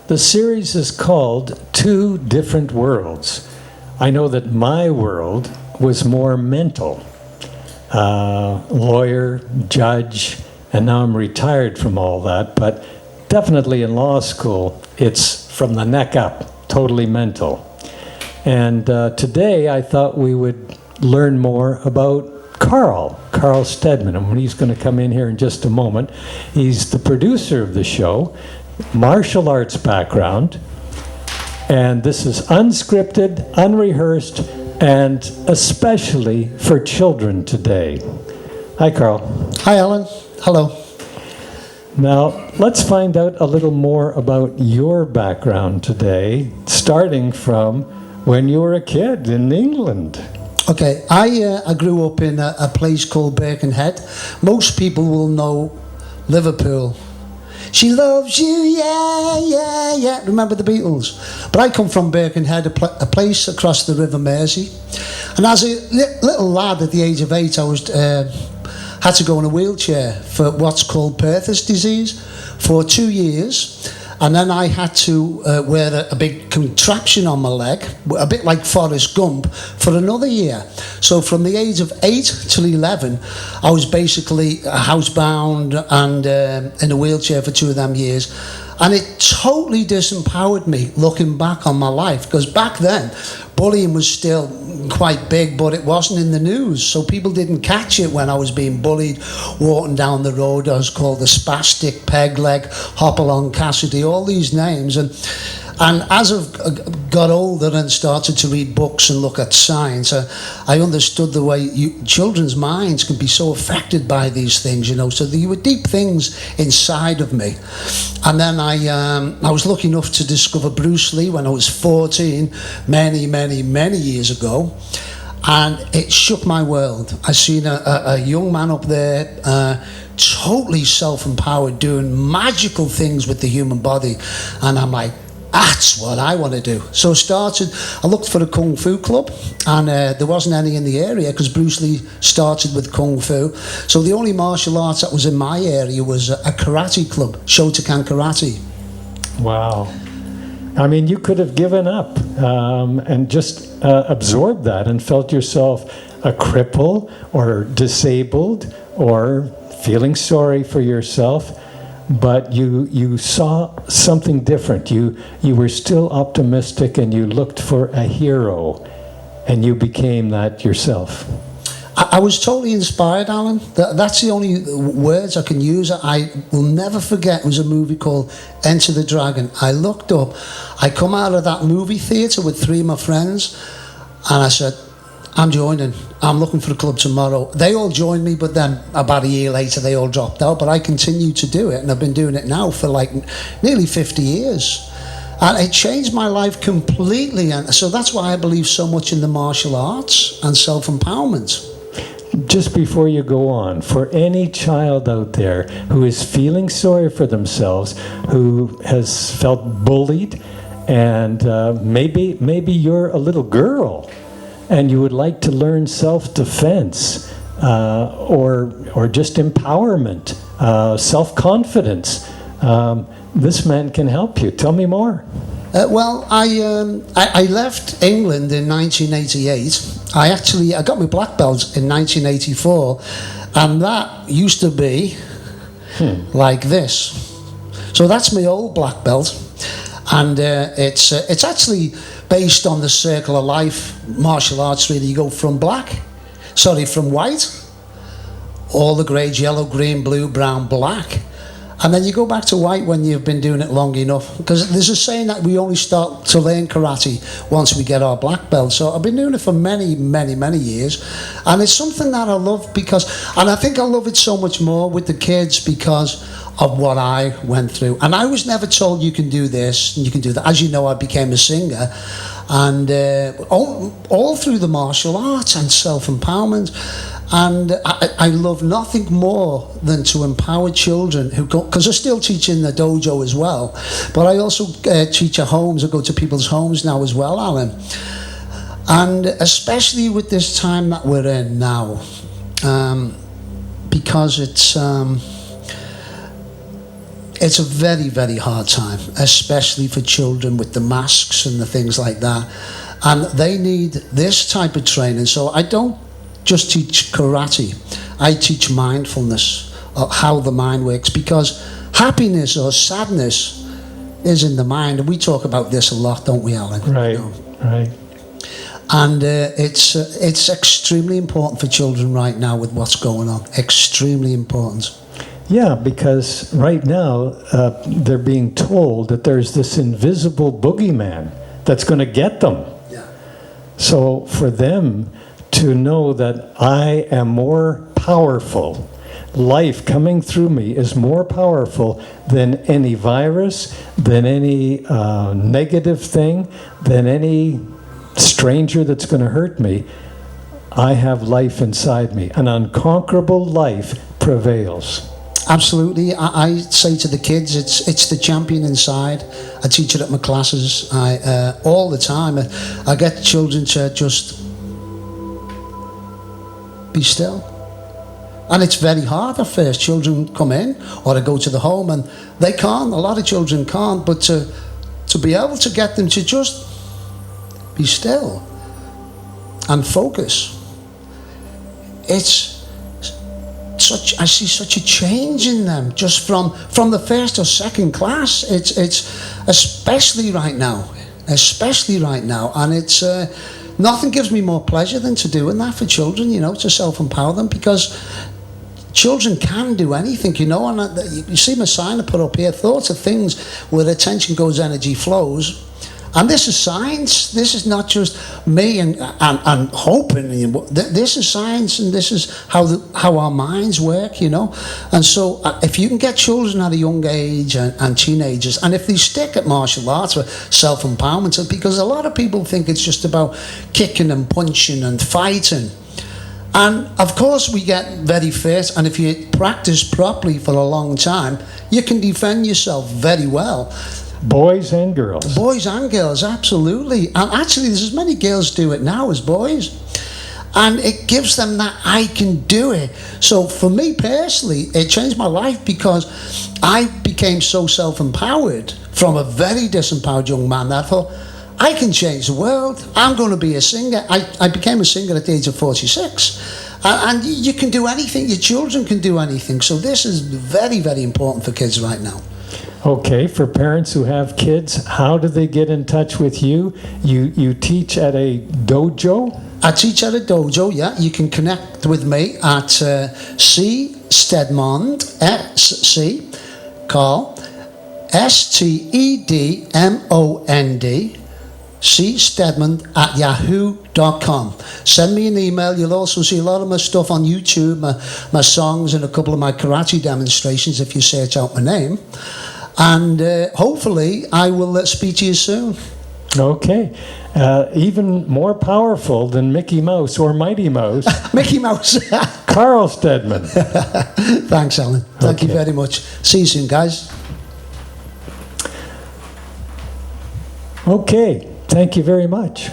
The series is called Two Different Worlds. I know that my world was more mental. Lawyer, judge, and now I'm retired from all that, but definitely in law school, it's from the neck up, totally mental. And today I thought we would learn more about Carl Stedmond, and he's going to come in here in just a moment. He's the producer of the show, martial arts background, and this is unscripted, unrehearsed, and especially for children today. Hi, Carl. Hi, Alan. Hello. Now, let's find out a little more about your background today, starting from when you were a kid in England. Okay, I grew up in a place called Birkenhead. Most people will know Liverpool. She loves you, yeah, yeah, yeah. Remember the Beatles? But I come from Birkenhead, a place across the River Mersey. And as a little lad at the age of 8, I was had to go in a wheelchair for what's called Perthes disease for 2 years. And then I had to wear a big contraption on my leg, a bit like Forrest Gump, for another year. So from the age of 8 till 11, I was basically housebound and in a wheelchair for 2 of them years. And it totally disempowered me looking back on my life, because back then, bullying was still quite big, but it wasn't in the news, so people didn't catch it when I was being bullied walking down the road. I was called the spastic, peg leg, Hopalong Cassidy, all these names. And as I've got older and started to read books and look at science, I understood the way children's minds can be so affected by these things, you know. So there were deep things inside of me. And then I was lucky enough to discover Bruce Lee when I was 14, many years ago. And it shook my world. I seen a young man up there, totally self-empowered, doing magical things with the human body. And I'm like, that's what I want to do. So I looked for a Kung Fu club, and there wasn't any in the area because Bruce Lee started with Kung Fu. So the only martial arts that was in my area was a karate club, Shotokan Karate. Wow. I mean, you could have given up and just absorbed that and felt yourself a cripple or disabled or feeling sorry for yourself. But you saw something different. You were still optimistic, and you looked for a hero, and you became that yourself. I was totally inspired, Alan. That's the only words I can use. I will never forget, it was a movie called Enter the Dragon. I looked up, I come out of that movie theatre with 3 of my friends, and I said, I'm joining. I'm looking for a club tomorrow. They all joined me, but then about a year later they all dropped out. But I continued to do it, and I've been doing it now for like nearly 50 years. And it changed my life completely. And so that's why I believe so much in the martial arts and self-empowerment. Just before you go on, for any child out there who is feeling sorry for themselves, who has felt bullied, and maybe you're a little girl, and you would like to learn self-defense or just empowerment, self-confidence, this man can help you. Tell me more. Well, I left England in 1988. I got my black belt in 1984, and that used to be like this. So that's my old black belt, and it's actually based on the circle of life martial arts. Really, you go from white, all the grades, yellow, green, blue, brown, black, and then you go back to white when you've been doing it long enough. Because there's a saying that we only start to learn karate once we get our black belt. So I've been doing it for many years, and it's something that I love and I think I love it so much more with the kids because of what I went through. And I was never told you can do this and you can do that. As you know, I became a singer, and all through the martial arts and self-empowerment. And I love nothing more than to empower children because I still teach in the dojo as well, but I also teach at homes. I go to people's homes now as well, Alan. And especially with this time that we're in now, because it's a very, very hard time, especially for children with the masks and the things like that. And they need this type of training. So I don't just teach karate. I teach mindfulness, how the mind works, because happiness or sadness is in the mind. And we talk about this a lot, don't we, Alan? Right, You know? right. And it's extremely important for children right now with what's going on. Extremely important. Yeah, because right now they're being told that there's this invisible boogeyman that's going to get them. Yeah. So for them to know that I am more powerful, life coming through me is more powerful than any virus, than any negative thing, than any stranger that's going to hurt me. I have life inside me. An unconquerable life prevails. Absolutely. I say to the kids, it's the champion inside. I teach it at my classes. All the time. I get children to just be still. And it's very hard at first. Children come in or they go to the home and they can't. A lot of children can't. But to be able to get them to just be still and focus, I see such a change in them just from the first or second class. It's especially right now, and it's nothing gives me more pleasure than to doing that for children. To self-empower them, because children can do anything. And you see my sign I put up here: thoughts are things where attention goes, energy flows. And this is science. This is not just me and hoping. This is science, and this is how our minds work, And so if you can get children at a young age and teenagers, and if they stick at martial arts or self-empowerment, because a lot of people think it's just about kicking and punching and fighting. And of course we get very fit, and if you practice properly for a long time, you can defend yourself very well. Boys and girls. Boys and girls, absolutely. And actually, there's as many girls do it now as boys. And it gives them that I can do it. So for me personally, it changed my life, because I became so self-empowered from a very disempowered young man that I thought, I can change the world. I'm going to be a singer. I became a singer at the age of 46. And you can do anything. Your children can do anything. So this is very, very important for kids right now. Okay, for parents who have kids, how do they get in touch with you? You teach at a dojo? I teach at a dojo, yeah. You can connect with me at C Stedmond, S-C, Carl, Stedmond, C Stedmond at yahoo.com. Send me an email. You'll also see a lot of my stuff on YouTube, my songs, and a couple of my karate demonstrations if you search out my name. And hopefully I will speak to you soon. Okay. Even more powerful than Mickey Mouse or Mighty Mouse. Mickey Mouse. Carl Stedmond. Thanks, Alan. Thank you very much. See you soon, guys. Okay. Thank you very much.